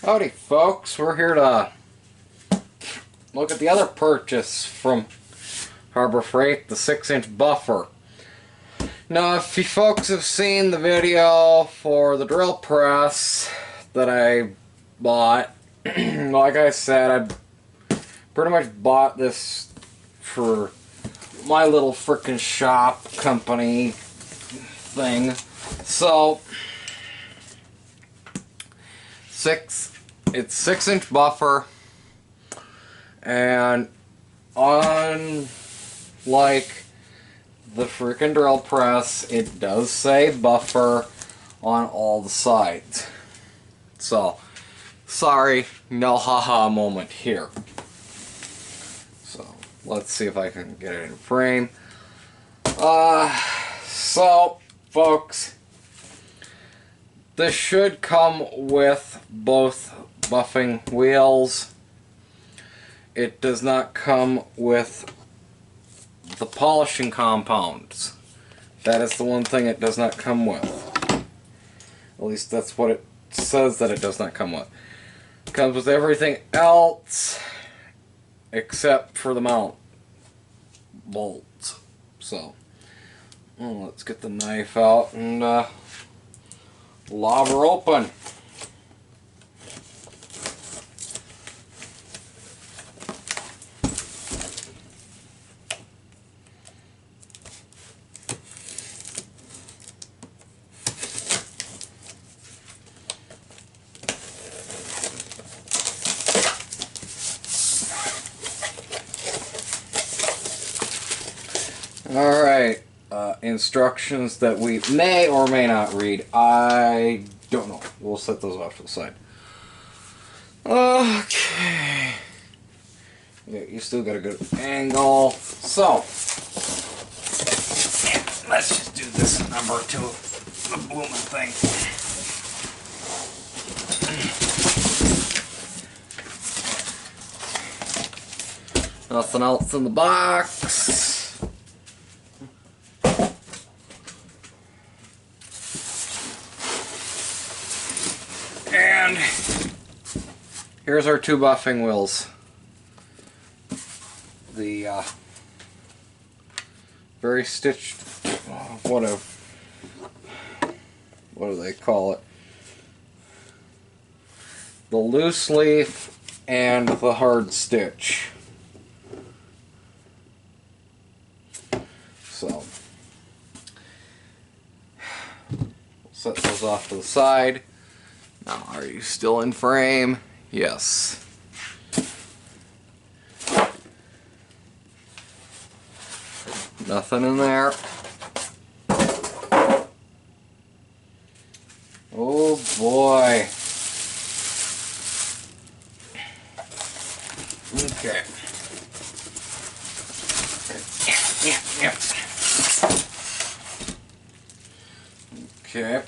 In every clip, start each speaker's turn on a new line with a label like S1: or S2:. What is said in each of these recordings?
S1: Howdy folks, we're here to look at the other purchase from Harbor Freight, the 6-inch buffer. Now if you folks have seen the video for the drill press that I bought, like I said, I pretty much bought this for my little frickin' shop company thing. So it's 6-inch buffer, and unlike the freaking drill press, it does say buffer on all the sides. So sorry, no haha moment here. So let's see if I can get it in frame. So folks, this should come with both buffing wheels. It does not come with the polishing compounds. That is the one thing it does not come with. At least that's what it says that it does not come with. It comes with everything else except for the mount bolts. So, let's get the knife out and lob her open. Alright, instructions that we may or may not read. I don't know. We'll set those off to the side. Okay. Yeah, you still got a good angle. So, let's just do this number to the blooming thing. Nothing else in the box. And here's our two buffing wheels. The very stitched, what do they call it? The loose leaf and the hard stitch. So, we'll set those off to the side. Now, are you still in frame? Yes. Nothing in there. Oh boy. Okay. Yeah. Okay.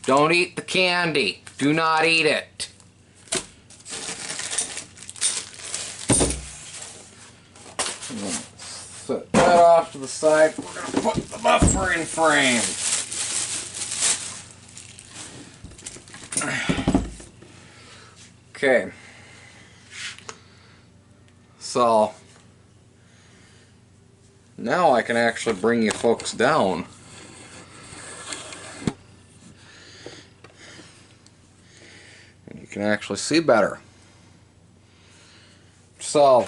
S1: Don't eat the candy. Do not eat it. Set that off to the side. We're going to put the buffer in frame. Okay. So, now I can actually bring you folks down. You can actually see better. So,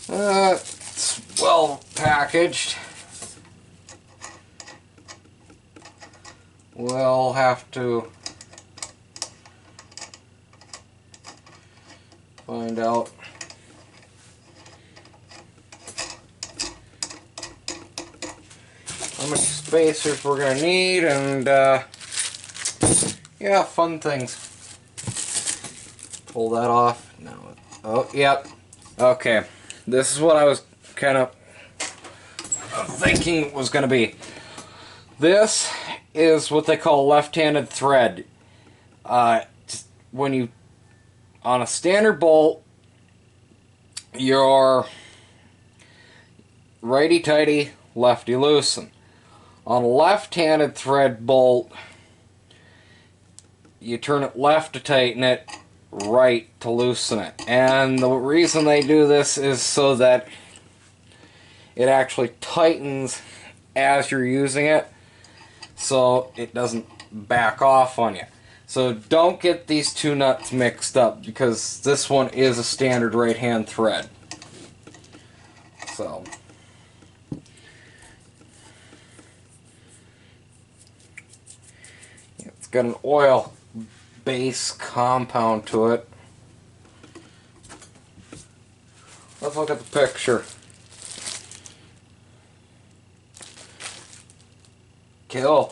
S1: it's well packaged. We'll have to find out how much spacers we're going to need, and yeah, fun things. Pull that off. No. Oh, yep. Okay. This is what I was kind of thinking was going to be. This is what they call left-handed thread. When you, on a standard bolt, your righty-tighty, lefty-loosen. On a left-handed thread bolt, you turn it left to tighten it, right to loosen it. And the reason they do this is so that it actually tightens as you're using it, so it doesn't back off on you. So don't get these two nuts mixed up, because this one is a standard right-hand thread. So it's got an oil base compound to it. Let's look at the picture. Kill.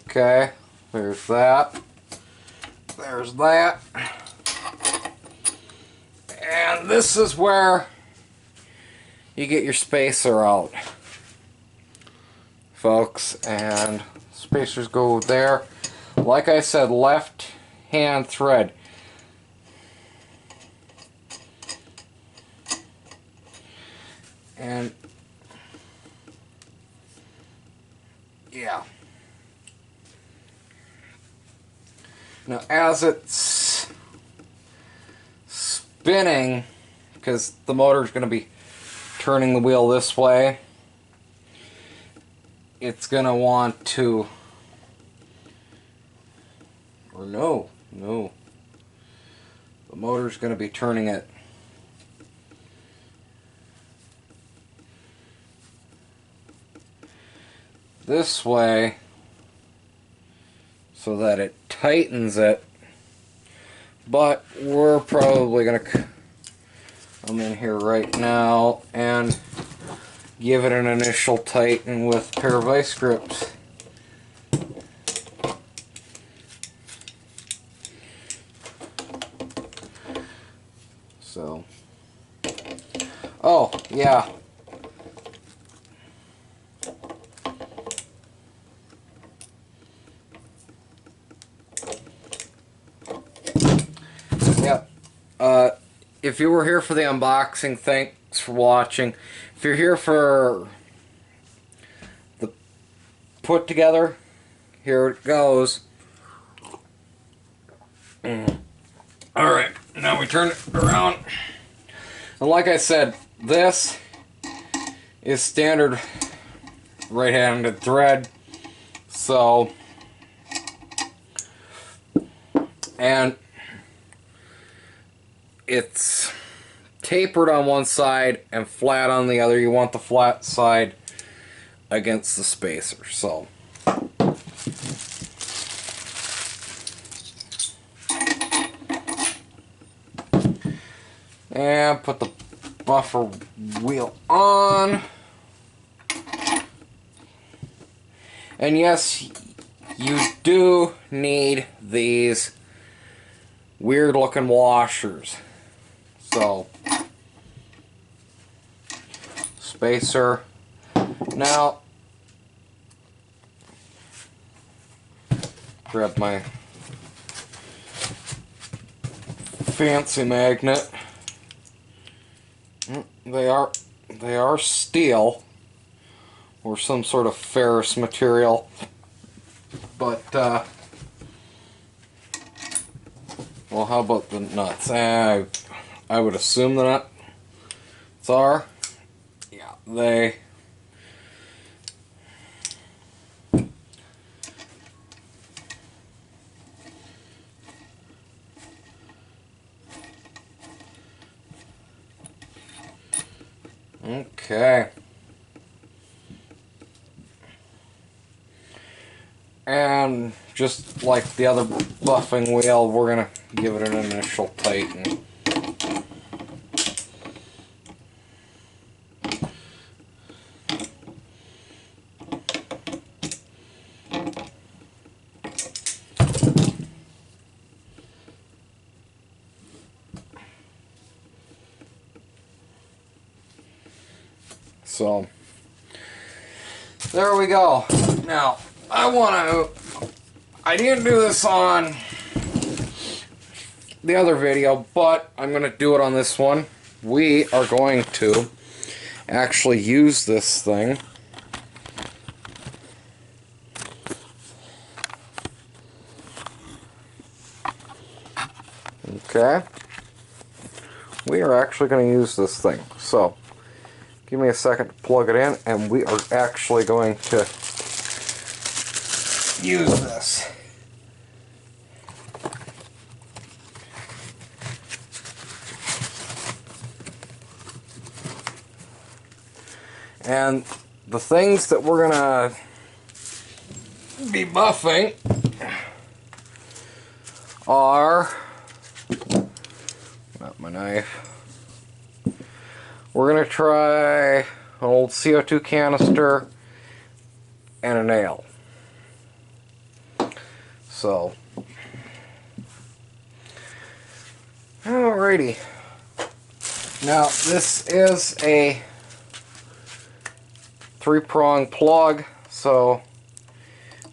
S1: Okay, there's that. There's that. And this is where you get your spacer out, folks. And spacers go there. Like I said, left hand thread. And yeah. Now as it's spinning, because the motor is going to be turning the wheel this way, it's going to want to, or no, the motor's going to be turning it this way so that it tightens it. But we're probably going to come in here right now and give it an initial tighten with a pair of vice grips. So, oh yeah, yep. If you were here for the unboxing, thanks for watching. If you're here for the put together, here it goes. Alright, now we turn it around. And like I said, this is standard right-handed thread. So, and it's tapered on one side and flat on the other. You want the flat side against the spacer. So, and put the buffer wheel on. And yes, you do need these weird looking washers. So, spacer. Now, grab my fancy magnet. They are steel or some sort of ferrous material, but well, how about the nuts? I would assume the nuts are, yeah, they okay. And just like the other buffing wheel, we're gonna give it an initial tighten. So there we go. Now I want to I didn't do this on the other video, but I'm going to do it on this one. We are going to actually use this thing. Okay. We are actually going to use this thing. So, give me a second to plug it in, and we are actually going to use this. And the things that we're going to be buffing are, not my knife, we're going to try an old CO2 canister and a nail. So, alrighty. Now, this is a 3-prong plug, so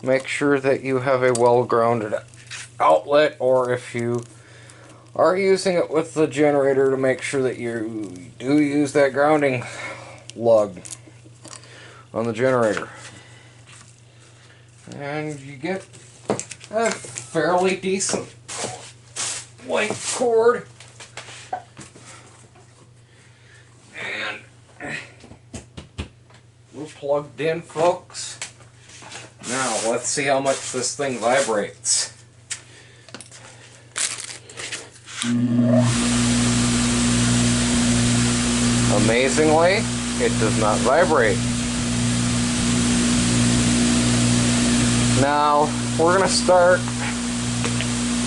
S1: make sure that you have a well-grounded outlet, or if you are using it with the generator, to make sure that you do use that grounding lug on the generator. And you get a fairly decent length cord. And we're plugged in, folks. Now, let's see how much this thing vibrates. Amazingly, it does not vibrate. Now, we're going to start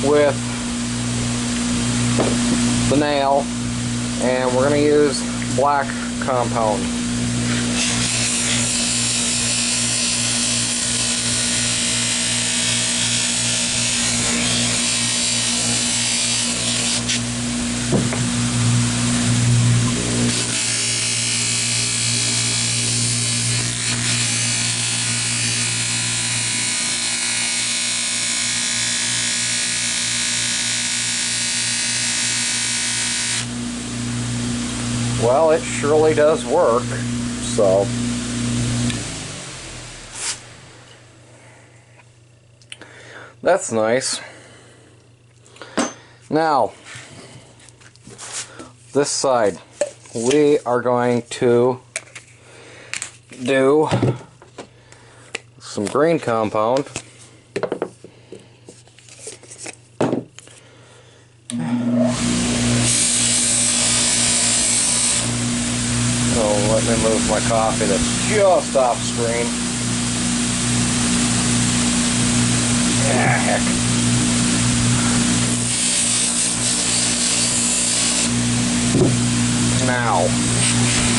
S1: with the nail, and we're going to use black compound. Well, it surely does work, so that's nice. Now, this side, we are going to do some green compound. So let me move my coffee that's just off screen. Ah, heck. Now,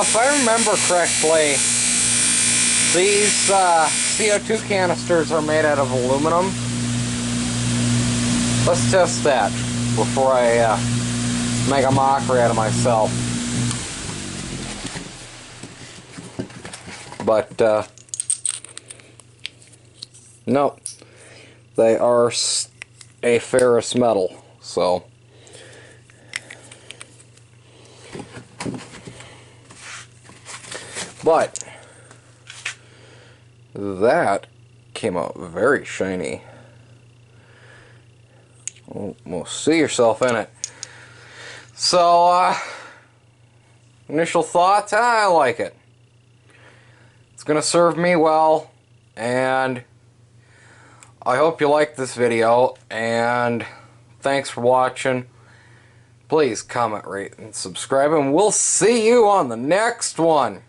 S1: if I remember correctly, these CO2 canisters are made out of aluminum. Let's test that before I make a mockery out of myself. But, no, they are a ferrous metal, so. But that came out very shiny. Well, see yourself in it. So, initial thoughts, I like it. It's going to serve me well, and I hope you liked this video, and thanks for watching. Please comment, rate, and subscribe, and we'll see you on the next one.